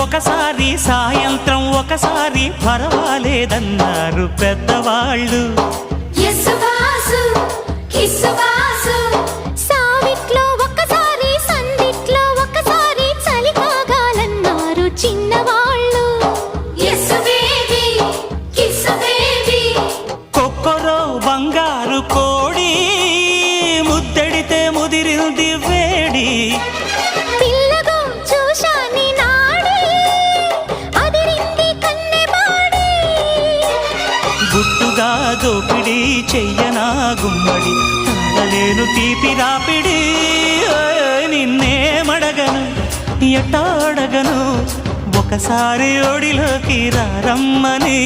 ఒకసారి సాయంత్రం ఒకసారి పర్వాలేదన్నారు పెద్దవాళ్ళు. సావిట్లో ఒకసారి సందిట్లో ఒకసారి చలి కాగాలన్నారు చిన్నవాళ్ళు. కొక్కరో బంగారు కోడి ముద్దడితే ముదిరింది వేడి. పిల్లగో చూశాని నాడి అదిరింది కన్నెబాడి. గుట్టుగా దోపిడి చెయ్యనా గుమ్మడి తాళలేను తీపి రాపిడి. నిన్నేమడగను ఎట్టాడగను ఒకసారి ఒడిలోకి రమ్మని.